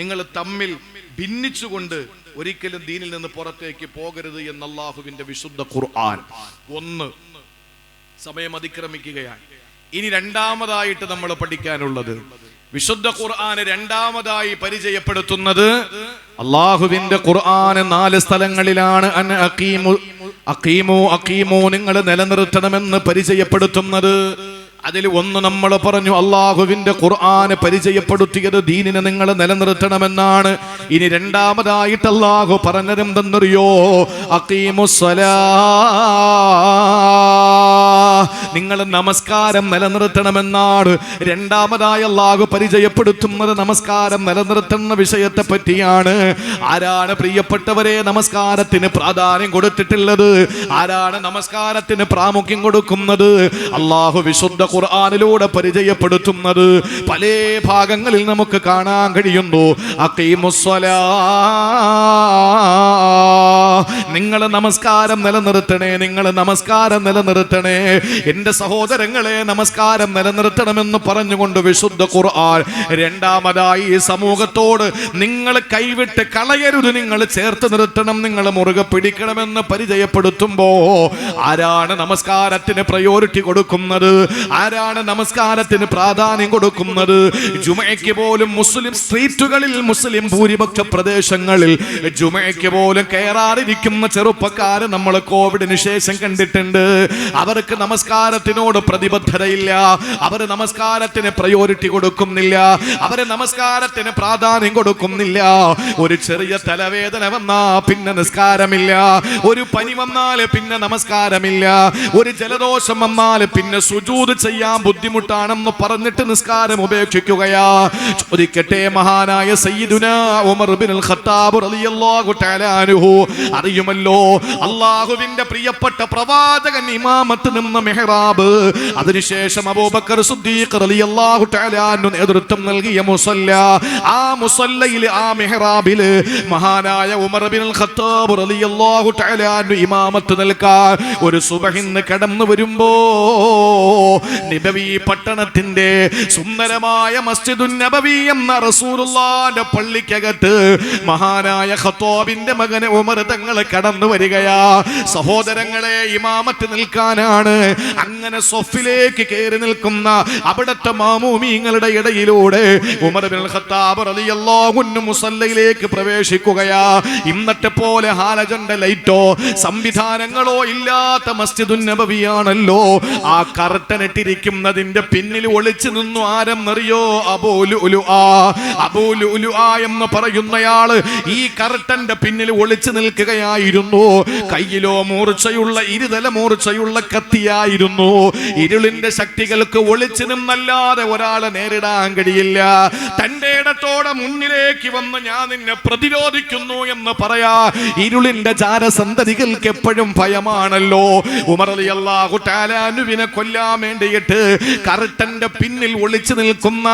നിങ്ങൾ തമ്മിൽ ഭിന്നിച്ചുകൊണ്ട് ഒരിക്കലും ദീനിൽ നിന്ന് പുറത്തേക്ക് പോകരുത് എന്ന് അള്ളാഹുവിന്റെ വിശുദ്ധ ഖുർആൻ. ഒന്ന്, സമയം അതിക്രമിക്കുകയാണ്. ഇനി രണ്ടാമതായിട്ട് നമ്മൾ പഠിക്കാനുള്ളത്, വിശുദ്ധ ഖുർആന് രണ്ടാമതായി പരിചയപ്പെടുത്തുന്നത്, അള്ളാഹുവിന്റെ ഖുർആന് 4 സ്ഥലങ്ങളിലാണ് അഖീമു നിങ്ങൾ നിലനിർത്തണമെന്ന് പരിചയപ്പെടുത്തുന്നത്. അതിൽ ഒന്ന് നമ്മൾ പറഞ്ഞു, അള്ളാഹുവിന്റെ ഖുർആന് പരിചയപ്പെടുത്തിയത് ദീനിനെ നിങ്ങൾ നിലനിർത്തണമെന്നാണ്. ഇനി രണ്ടാമതായിട്ട് അള്ളാഹു പറഞ്ഞതെന്തെന്നറിയോ? അഖീമുസ്സലാ, നിങ്ങൾ നമസ്കാരം നിലനിർത്തണമെന്നാണ്. രണ്ടാമതായി അള്ളാഹു പരിചയപ്പെടുത്തുന്നത് നമസ്കാരം നിലനിർത്തുന്ന വിഷയത്തെ പറ്റിയാണ്. ആരാണ് പ്രിയപ്പെട്ടവരെ നമസ്കാരത്തിന് പ്രാധാന്യം കൊടുത്തിട്ടുള്ളത്? ആരാണ് നമസ്കാരത്തിന് പ്രാമുഖ്യം കൊടുക്കുന്നത്? അള്ളാഹു വിശുദ്ധ ഖുർആനിലൂടെ പരിചയപ്പെടുത്തുന്നത് പല ഭാഗങ്ങളിൽ നമുക്ക് കാണാൻ കഴിയുന്നു. അഖീമുസ്സലാ, നിങ്ങൾ നമസ്കാരം നിലനിർത്തണേ, നിങ്ങൾ നമസ്കാരം നിലനിർത്തണേ. എന്റെ സഹോദരങ്ങളെ, നമസ്കാരം നിലനിർത്തണമെന്ന് പറഞ്ഞുകൊണ്ട് വിശുദ്ധ ഖുർആൻ രണ്ടാമതായി സമൂഹത്തോട് നിങ്ങൾ കൈവിട്ട് കളയരുത്, നിങ്ങൾ ചേർത്ത് നിർത്തണം, നിങ്ങൾ മുറുകെ പിടിക്കണമെന്ന് പരിചയപ്പെടുത്തുമ്പോ ആരാണ് നമസ്കാരത്തിന് പ്രയോറിറ്റി കൊടുക്കുന്നത്? ആരാണ് നമസ്കാരത്തിന് പ്രാധാന്യം കൊടുക്കുന്നത്? ജുമഅയ്ക്ക് പോലും മുസ്ലിം സ്ട്രീറ്റുകളിൽ, മുസ്ലിം ഭൂരിപക്ഷ പ്രദേശങ്ങളിൽ ജുമഅയ്ക്ക് പോലും കയറാതിരിക്കുന്ന ചെറുപ്പക്കാര് നമ്മൾ കോവിഡിന് ശേഷം കണ്ടിട്ടുണ്ട്. അവർക്ക് നമസ്കാരത്തിനോട് പ്രതിബദ്ധതയില്ല, അവർ നമസ്കാരത്തിന് പ്രയോറിറ്റി കൊടുക്കുന്നില്ല, അവര് നമസ്കാരത്തിന് പ്രാധാന്യം കൊടുക്കുന്നില്ല. ഒരു ചെറിയ തലവേദന വന്നാ പിന്നെ നിസ്കാരമില്ല, ഒരു പനി വന്നാൽ പിന്നെ നമസ്കാരമില്ല, ഒരു ജലദോഷം വന്നാൽ പിന്നെ സുജൂദ് ചെയ്യാൻ ബുദ്ധിമുട്ടാണെന്ന് പറഞ്ഞിട്ട് നിസ്കാരം ഉപേക്ഷിക്കുകയാ. ചോദിക്കട്ടെ, മഹാനായ സയ്യിദുനാ ഉമർ ഇബ്നുൽ ഖത്താബ് റളിയല്ലാഹു തആല അൻഹു അറിയുമല്ലോ, അല്ലാഹുവിന്റെ പ്രിയപ്പെട്ട പ്രവാചകൻ ഇമാമത്ത് നിന്ന മെഹ്റാബ്, അതിനുശേഷം അബൂബക്കർ സിദ്ദീഖ് റളിയല്ലാഹു തആല അൻഹു നേതൃത്വം നൽകിയ മുസല്ല, ആ മുസല്ലയിൽ, ആ മെഹ്റാബിൽ മഹാനായ ഉമർ ഇബ്നുൽ ഖത്താബ് റളിയല്ലാഹു തആല അൻഹു ഇമാമത്ത് നൽകാൻ ഒരു സുബഹിന് കടന്നു വരുമ്പോ നബവി പട്ടണത്തിന്റെ സുന്ദരമായ മസ്ജിദുൻ നബവി എന്ന റസൂലുള്ളാഹിന്റെ പള്ളിക്കകത്ത് മഹാനായ ഖത്താബിന്റെ മകൻ ഉമർ തങ്ങൾ കടന്നു വരികയാ. സഹോദരങ്ങളെ, ഇമാമത്ത് നിൽക്കാനാണ്. അങ്ങനെ സൊഫിലേക്ക് കയറി നിൽക്കുന്ന അവിടുത്തെ മാമൂമീങ്ങളുടെ ഇടയിലൂടെ ഉമർ ഇബ്നുൽ ഖത്താബ് റളിയല്ലാഹു അൻഹു മുസല്ലയിലേക്ക് പ്രവേശിക്കുകയാ. ഇന്നത്തെ പോലെ ഹാലജന്റെ ലൈറ്റോ സംവിധാനങ്ങളോ ഇല്ലാത്ത മസ്ജിദുൻ നബവിയാണല്ലോ. ആ കർട്ടൻ ഇട്ടിരിക്കുന്നതിന്റെ പിന്നിൽ ഒളിച്ചു നിന്നു ആരെന്നറിയോ? അബൂ ലുഅ്ലുഅ എന്ന് പറയുന്നയാള് ഈ കർട്ടന്റെ പിന്നിൽ ഒളിച്ചു നിൽക്കുക. നിറവേറ്റുകയായിരുന്നു. കയ്യിലോ മൂർച്ചയുള്ള ഇരുതല മൂർച്ചയുള്ള കത്തിയായിരുന്നു. ഇരുളിന്റെ ശക്തികൾക്ക് ഒളിച്ചു നിന്നല്ലാതെ ഒരാളെ നേരിടാൻ കഴിയില്ല. തന്റെ ഇടത്തോടെ മുന്നിലേക്ക് വന്ന് ഞാൻ നിന്നെ പ്രതിരോധിക്കുന്നു എന്ന് പറയാ ഇരുളിന്റെ ജാരസന്തതികൾക്ക് എപ്പോഴും ഭയമാണല്ലോ. ഉമർ റളിയല്ലാഹു തആല അൻഹുവിനെ കൊല്ലാൻ വേണ്ടിയിട്ട് കർട്ടന്റെ പിന്നിൽ ഒളിച്ചു നിൽക്കുന്ന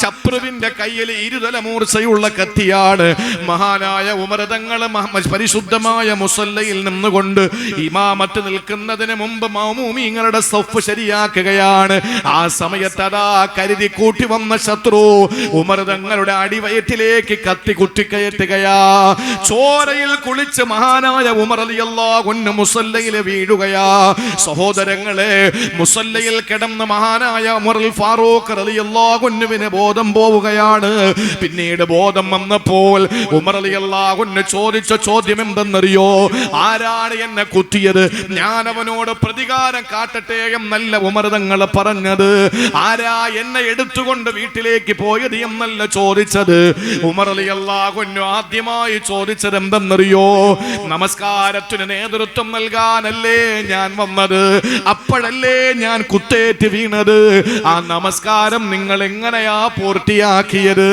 ശത്രുവിന്റെ കയ്യിൽ ഇരുതല മൂർച്ചയുള്ള കത്തിയാണ്. മഹാനായ ഉമർ തങ്ങൾ പരിശുദ്ധമായ മുസല്ലയിൽ നിന്നുകൊണ്ട് ഇമാമത്ത് നിൽക്കുന്നതിന് മുമ്പ് മഅ്മൂമീങ്ങളുടെ സഫ് ശരിയാക്കുകയാണ്. ആ സമയത്ത് അതാ കരുതി കൂട്ടി വന്ന ശത്രു ഉമർ തങ്ങളുടെ അടിവയറ്റിലേക്ക് കത്തി കുത്തിക്കയറ്റുകയാ. ചോരയിൽ കുളിച്ച് മഹാനായ ഉമർ റളിയല്ലാഹു അൻഹു മുസല്ലയിൽ വീഴുകയാ. സഹോദരങ്ങളെ, മുസല്ലയിൽ കിടന്ന മഹാനായ ഉമർ ഫാറൂഖ് റളിയല്ലാഹു അൻഹുവിന് ബോധം പോവുകയാണ്. പിന്നീട് ബോധം വന്നപ്പോൾ ഉമർ റളിയല്ലാഹു അൻഹു ചോദിച്ച ചോദ്യം എന്തെന്നറിയോ? ആരാണ് എന്നെ കുത്തിയത്? ഞാൻ അവനോട് പ്രതികാരം കാട്ടട്ടെ എന്നല്ല ഉമർ തങ്ങൾ പറഞ്ഞത്. ആരാ എന്നെ എടുത്തുകൊണ്ട് വീട്ടിലേക്ക് പോയത് എന്നല്ല ചോദിച്ചത്. ഉമർ റളിയല്ലാഹു അൻഹു ആദ്യമായി ചോദിച്ചത് എന്തെന്നറിയോ? നമസ്കാരത്തിന് നേതൃത്വം നൽകാനല്ലേ ഞാൻ വന്നത്? അപ്പോഴല്ലേ ഞാൻ കുത്തേറ്റ് വീണത്? ആ നമസ്കാരം നിങ്ങൾ എങ്ങനെയാ പൂർത്തിയാക്കിയത്?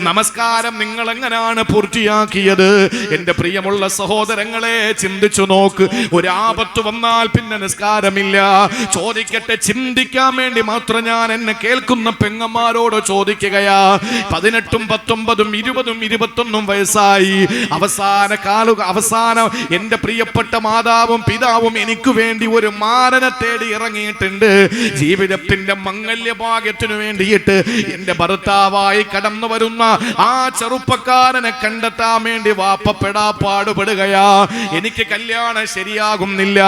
നമസ്കാരം നിങ്ങൾ എങ്ങനെയാണ് പൂർത്തിയാക്കിയത്? എന്റെ പ്രിയമുള്ള സഹോദരങ്ങളെ, ചിന്തിച്ചു നോക്ക്. ഒരു ആപത്ത് വന്നാൽ പിന്നെ നിസ്കാരമില്ല. ചോദിക്കട്ടെ, ചിന്തിക്കാൻ വേണ്ടി മാത്രം ഞാൻ എന്നെ കേൾക്കുന്ന പെങ്ങന്മാരോട് ചോദിക്കുകയാ. 18, 19, 20, 21 വയസ്സായി. അവസാനം എന്റെ പ്രിയപ്പെട്ട മാതാവും പിതാവും എനിക്ക് വേണ്ടി ഒരു മാരനെ തേടി ഇറങ്ങിയിട്ടുണ്ട്. ജീവിതത്തിന്റെ മംഗല്യഭാഗ്യത്തിനു വേണ്ടിയിട്ട് എന്റെ ഭർത്താവായി കടന്നു വരുന്ന ആ ചെറുപ്പക്കാരനെ കണ്ടെത്താൻ വേണ്ടി വാപ്പപ്പെടാ പാടുപെടുകയാ. എനിക്ക് കല്യാണം ശരിയാകുന്നില്ല.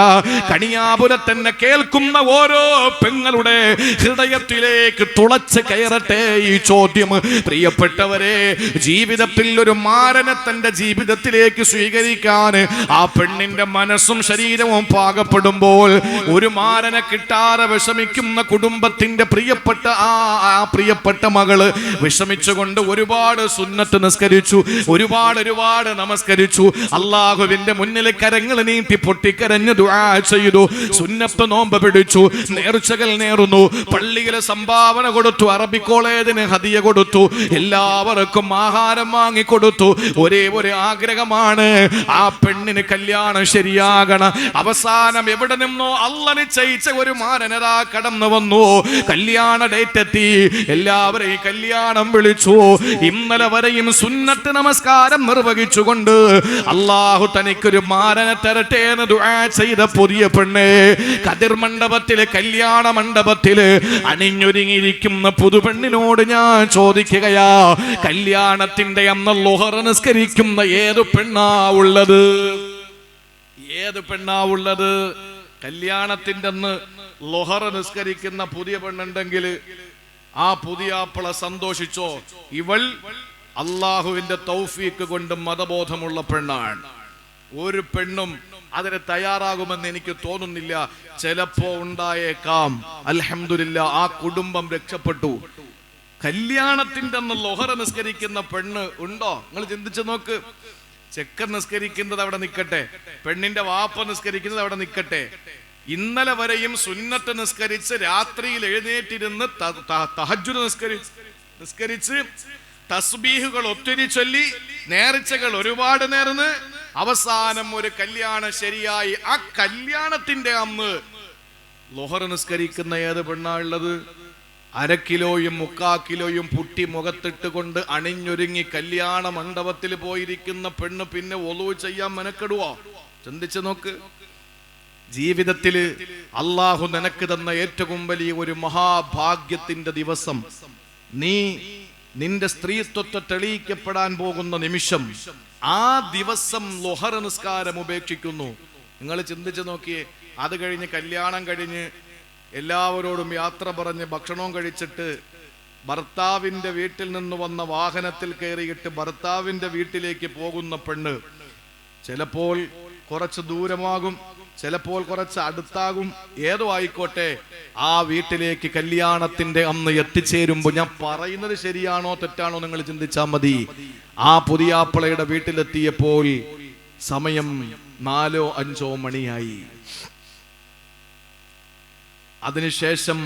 കണിയാപുരത്തന്നെ കേൾക്കുന്ന ഓരോ പെങ്ങളുടെ ഹൃദയത്തിലേക്ക് തുളച്ച് കയറട്ടെ ഈ ചോദ്യം. പ്രിയപ്പെട്ടവരെ, ജീവിതത്തിൽ ഒരു മാരനെ തന്റെ ജീവിതത്തിലേക്ക് സ്വീകരിക്കാൻ ആ പെണ്ണിന്റെ മനസ്സും ശരീരവും പാകപ്പെടുമ്പോൾ, ഒരു മാരനെ കിട്ടാതെ വിഷമിക്കുന്ന കുടുംബത്തിന്റെ പ്രിയപ്പെട്ട പ്രിയപ്പെട്ട മകള് വിഷമിച്ചുകൊണ്ട് ഒരുപാട് സുന്നത്ത് നിസ്കരിച്ചു, ഒരുപാട് നമസ്കരിച്ചു. അള്ളാഹുവിന്റെ മുന്നിൽ കരങ്ങൾ നീട്ടി പൊട്ടിക്കരഞ്ഞ് ദുആ ചെയ്തു. സുന്നത്ത് നോമ്പ് പിടിച്ചു, നേർച്ചകൾ നേർന്നു, പള്ളിയിലെ സംഭാവന കൊടുത്തു, അറബി കോളേജിന് ഹദിയ കൊടുത്തു, എല്ലാവർക്കും ആഹാരം വാങ്ങിക്കൊടുത്തു. ഒരേ ഒരു ആഗ്രഹമാണ്, ആ പെണ്ണിന് കല്യാണം ശരിയാകണം. അവസാനം എവിടെ നിന്നോ അള്ളാഹ് നിശ്ചയിച്ച ഒരു മാരനതാ കടന്നു വന്നു. കല്യാണ ഡേറ്റ് എത്തി. എല്ലാവരെയും കല്യാണം വിളിച്ചു. ഇന്നലെ വരെയും സുന്നത്ത് നമസ്കാരം നിർവഹിച്ചുകൊണ്ട് അള്ളാഹു തനിക്കൊരു മാരനെ തരട്ടെ എന്ന് ദുആ ചെയ്ത പുതിയ പെണ്ണ് കതിർ മണ്ഡപത്തില്, കല്യാണ മണ്ഡപത്തില് അണിഞ്ഞൊരുങ്ങിയിരിക്കുന്ന പുതുപെണ്ണിനോട് ഞാൻ ചോദിക്കുകയാ, കല്യാണത്തിന്റെ അന്ന് ളുഹർ നിസ്കരിക്കുന്ന ഏത് പെണ്ണാ ഉള്ളത്? ഏത് പെണ്ണാ ഉള്ളത്? കല്യാണത്തിന്റെ അന്ന് ളുഹർ നിസ്കരിക്കുന്ന പുതിയ പെണ്ണുണ്ടെങ്കിൽ ആ പുതിയ ആപ്പിള സന്തോഷിച്ചോ. ഇവൾ അള്ളാഹുവിന്റെ തൗഫീക്ക് കൊണ്ട് മതബോധമുള്ള പെണ്ണാണ്. ഒരു പെണ്ണും അതിന് തയ്യാറാകുമെന്ന് എനിക്ക് തോന്നുന്നില്ല. ചിലപ്പോ ഉണ്ടായേക്കാം. അൽഹംദുലില്ലാ, ആ കുടുംബം രക്ഷപ്പെട്ടു. കല്യാണത്തിന്റെ അന്ന് ളുഹർ നിസ്കരിക്കുന്ന പെണ്ണ് ഉണ്ടോ? നിങ്ങൾ ചിന്തിച്ചു നോക്ക്. ചെക്കൻ നിസ്കരിക്കുന്നത് അവിടെ നിൽക്കട്ടെ, പെണ്ണിന്റെ വാപ്പ നിസ്കരിക്കുന്നത് അവിടെ നിൽക്കട്ടെ. ഇന്നലെ വരെയും സുന്നത്ത് നിസ്കരിച്ച് രാത്രിയിൽ എഴുന്നേറ്റിരുന്ന് തഹജ്ജുദ് നിസ്കരിച്ച് തസ്ബീഹുകൾ ഒത്തിരി ചൊല്ലി നേർച്ചകൾ ഒരുപാട് നേർന്ന് അവസാനം ഒരു കല്യാണം ശരിയായി. ആ കല്യാണത്തിന്റെ അന്ന് ളുഹർ നിസ്കരിക്കുന്ന ഏത് പെണ്ണാ ഉള്ളത്? 1/2 കിലോയും 3/4 കിലോയും പുട്ടി മുഖത്തിട്ട് കൊണ്ട് അണിഞ്ഞൊരുങ്ങി കല്യാണ മണ്ഡപത്തിൽ പോയിരിക്കുന്ന പെണ്ണ് പിന്നെ ഒളു ചെയ്യാൻ മെനക്കെടുവോ? ചിന്തിച്ചു നോക്ക്. ജീവിതത്തില് അള്ളാഹു നിനക്ക് തന്ന ഏറ്റവും വലിയ ഒരു മഹാഭാഗ്യത്തിന്റെ ദിവസം, നീ നിന്റെ സ്ത്രീത്വത്തെ തെളിയിക്കപ്പെടാൻ പോകുന്ന നിമിഷം, ആ ദിവസം ളുഹർ നിസ്കാരം ഉപേക്ഷിക്കുന്നു. നിങ്ങൾ ചിന്തിച്ചു നോക്കിയേ. അത് കഴിഞ്ഞ് കല്യാണം കഴിഞ്ഞ് എല്ലാവരോടും യാത്ര പറഞ്ഞ് ഭക്ഷണവും കഴിച്ചിട്ട് ഭർത്താവിന്റെ വീട്ടിൽ നിന്ന് വന്ന വാഹനത്തിൽ കയറിയിട്ട് ഭർത്താവിന്റെ വീട്ടിലേക്ക് പോകുന്ന പെണ്ണ് ചിലപ്പോൾ കുറച്ച് ദൂരമാകും, ചിലപ്പോൾ കുറച്ച് അടുത്താകും, ഏതോ ആയിക്കോട്ടെ, ആ വീട്ടിലേക്ക് കല്യാണത്തിന്റെ അന്ന് എത്തിച്ചേരുമ്പോ, ഞാൻ പറയുന്നത് ശരിയാണോ തെറ്റാണോ നിങ്ങൾ ചിന്തിച്ചാൽ മതി. ആ പുതിയാപ്പിളയുടെ വീട്ടിലെത്തിയപ്പോൾ സമയം 4-5 മണിയായി. അതിനുശേഷം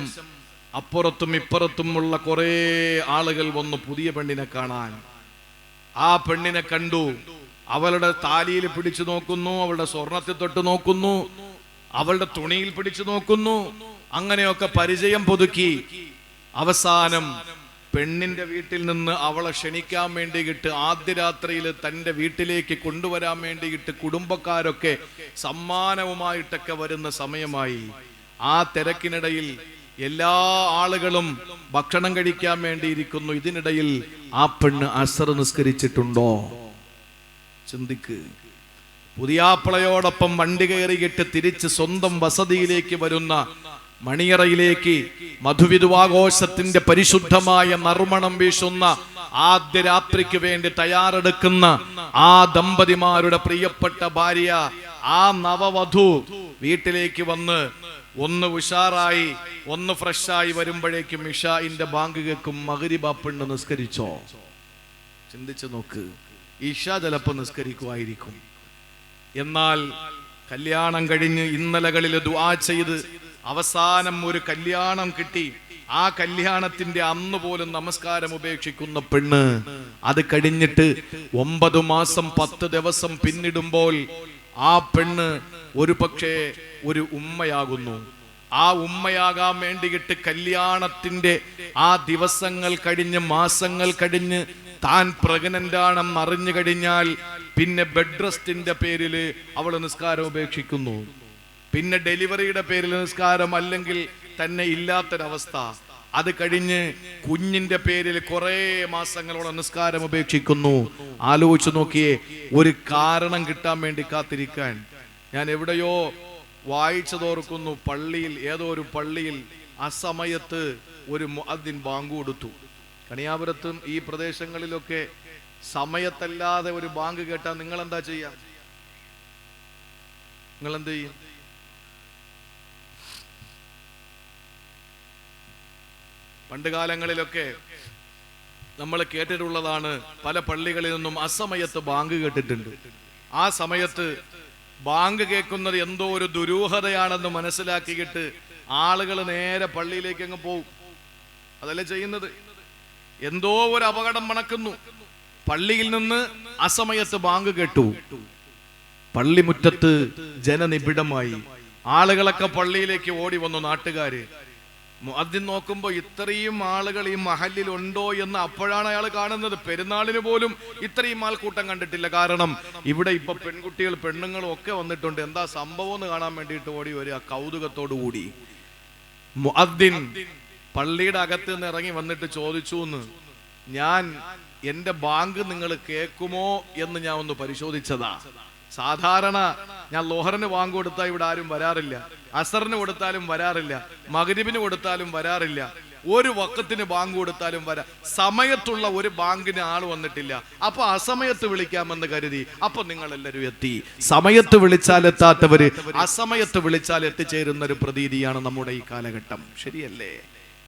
അപ്പുറത്തും ഇപ്പുറത്തുമുള്ള കുറെ ആളുകൾ വന്നു പുതിയ പെണ്ണിനെ കാണാൻ. ആ പെണ്ണിനെ കണ്ടു, അവളുടെ താലിയിൽ പിടിച്ചു നോക്കുന്നു, അവളുടെ സ്വർണത്തിൽ തൊട്ട് നോക്കുന്നു, അവളുടെ തുണിയിൽ പിടിച്ചു നോക്കുന്നു. അങ്ങനെയൊക്കെ പരിചയം പുതുക്കി അവസാനം പെണ്ണിന്റെ വീട്ടിൽ നിന്ന് അവളെ ക്ഷണിക്കാൻ വേണ്ടിയിട്ട് ആദ്യ രാത്രിയിൽ തന്റെ വീട്ടിലേക്ക് കൊണ്ടുവരാൻ വേണ്ടിയിട്ട് കുടുംബക്കാരൊക്കെ സമ്മാനവുമായിട്ടൊക്കെ വരുന്ന സമയമായി. ആ തിരക്കിനിടയിൽ എല്ലാ ആളുകളും ഭക്ഷണം കഴിക്കാൻ വേണ്ടിയിരിക്കുന്നു. ഇതിനിടയിൽ ആ പെണ്ണ് അസർ നിസ്കരിച്ചിട്ടുണ്ടോ? ചിന്തിക്ക്. പുതിയാപ്പളയോടൊപ്പം വണ്ടി കയറിയിട്ട് തിരിച്ച് സ്വന്തം വസതിയിലേക്ക് വരുന്ന, മണിയറയിലേക്ക് മധുവിധുവാഘോഷത്തിന്റെ പരിശുദ്ധമായ നറുമണം വീശുന്ന ആദ്യ രാത്രിക്ക് വേണ്ടി തയ്യാറെടുക്കുന്ന ആ ദമ്പതിമാരുടെ പ്രിയപ്പെട്ട ഭാര്യ, ആ നവവധു വീട്ടിലേക്ക് വന്ന് ഒന്ന് ഉഷാറായി, ഒന്ന് ഫ്രഷായി വരുമ്പോഴേക്കും ഇഷാഇന്റെ ബാങ്ക് കേൾക്കും. മഗ്രിബ് പെണ്ണ് നിസ്കരിച്ചോ? ചിന്തിച്ചു നോക്ക്. ഇഷ ചിലപ്പോൾ നിസ്കരിക്കുമായിരിക്കും. എന്നാൽ കല്യാണം കഴിഞ്ഞ് ഇന്നലകളിൽ ദുആ ചെയ്ത് അവസാനം ഒരു കല്യാണം കിട്ടി. ആ കല്യാണത്തിന്റെ അന്ന് പോലും നമസ്കാരം ഉപേക്ഷിക്കുന്ന പെണ്ണ്, അത് കഴിഞ്ഞിട്ട് 9 മാസം 10 ദിവസം പിന്നിടുമ്പോൾ ആ പെണ്ണ് ഒരു പക്ഷേ ഒരു ഉമ്മയാകുന്നു. ആ ഉമ്മയാകാൻ വേണ്ടിയിട്ട് കല്യാണത്തിന്റെ ആ ദിവസങ്ങൾ കഴിഞ്ഞ് മാസങ്ങൾ കഴിഞ്ഞ് താൻ പ്രഗ്നന്റ് ആണെന്ന് അറിഞ്ഞു കഴിഞ്ഞാൽ പിന്നെ ബെഡ് റെസ്റ്റിന്റെ പേരിൽ അവൾ നിസ്കാരം ഉപേക്ഷിക്കുന്നു. പിന്നെ ഡെലിവറിയുടെ പേരിൽ നിസ്കാരം അല്ലെങ്കിൽ തന്നെ ഇല്ലാത്തൊരവസ്ഥ. അത് കഴിഞ്ഞ് കുഞ്ഞിന്റെ പേരിൽ കുറെ മാസങ്ങളോളം നിസ്കാരം ഉപേക്ഷിക്കുന്നു. ആലോചിച്ചു നോക്കിയേ, ഒരു കാരണം കിട്ടാൻ വേണ്ടി കാത്തിരിക്കാൻ. ഞാൻ എവിടെയോ വായിച്ചതോർക്കുന്നു, പള്ളിയിൽ, ഏതോ ഒരു പള്ളിയിൽ അസമയത്ത് ഒരു മുഅദ്ദിൻ ബാങ്ക് കൊടുത്തു. കണിയാപുരത്തും ഈ പ്രദേശങ്ങളിലൊക്കെ സമയത്തല്ലാതെ ഒരു ബാങ്ക് കേട്ടാൽ നിങ്ങൾ എന്താ ചെയ്യാ? നിങ്ങൾ എന്ത് ചെയ്യും? പണ്ട് കാലങ്ങളിലൊക്കെ നമ്മൾ കേട്ടിട്ടുള്ളതാണ്, പല പള്ളികളിൽ നിന്നും അസമയത്ത് ബാങ്ക് കേട്ടിട്ടുണ്ട്. ആ സമയത്ത് ബാങ്ക് കേൾക്കുന്നത് എന്തോ ഒരു ദുരൂഹതയാണെന്ന് മനസ്സിലാക്കിയിട്ട് ആളുകൾ നേരെ പള്ളിയിലേക്ക് അങ്ങ് പോകും. അതല്ലേ ചെയ്യുന്നത്? എന്തോ ഒരു അപകടം മണക്കുന്നു. പള്ളിയിൽ നിന്ന് അസമയത്ത് ബാങ്ക് കേട്ടു. പള്ളിമുറ്റത്ത് ജനനിബിഡമായി. ആളുകളൊക്കെ പള്ളിയിലേക്ക് ഓടി വന്നു. നാട്ടുകാര് മുഅദ്ദിൻ നോക്കുമ്പോ ഇത്രയും ആളുകൾ ഈ മഹല്ലിൽ ഉണ്ടോ എന്ന് അപ്പോഴാണ് അയാൾ കാണുന്നത്. പെരുന്നാളിന് പോലും ഇത്രയും ആൾക്കൂട്ടം കണ്ടിട്ടില്ല. കാരണം ഇവിടെ ഇപ്പൊ പെൺകുട്ടികൾ പെണ്ണുങ്ങളും ഒക്കെ വന്നിട്ടുണ്ട്. എന്താ സംഭവം എന്ന് കാണാൻ വേണ്ടിയിട്ട് ഓടി വരിക കൗതുകത്തോടു കൂടി. മുഅദ്ദിൻ പള്ളിയുടെ അകത്ത് നിന്ന് ഇറങ്ങി വന്നിട്ട് ചോദിച്ചു എന്ന്, ഞാൻ എന്റെ ബാങ്ക് നിങ്ങൾ കേൾക്കുമോ എന്ന് ഞാൻ ഒന്ന് പരിശോധിച്ചതാ. സാധാരണ ഞാൻ ലോഹറിന് ബാങ്ക് കൊടുത്താൽ ഇവിടെ ആരും വരാറില്ല, അസറിന് കൊടുത്താലും വരാറില്ല, മഗ്രിബിന് കൊടുത്താലും വരാറില്ല, ഒരു വഖത്തിന് ബാങ്ക് കൊടുത്താലും വരാ, സമയത്തുള്ള ഒരു ബാങ്കിന് ആൾ വന്നിട്ടില്ല. അപ്പൊ അസമയത്ത് വിളിക്കാമെന്ന് കരുതി. അപ്പൊ നിങ്ങൾ എല്ലാവരും എത്തി. സമയത്ത് വിളിച്ചാൽ എത്താത്തവര് അസമയത്ത് വിളിച്ചാൽ എത്തിച്ചേരുന്ന ഒരു പ്രതീതിയാണ് നമ്മുടെ ഈ കാലഘട്ടം. ശരിയല്ലേ?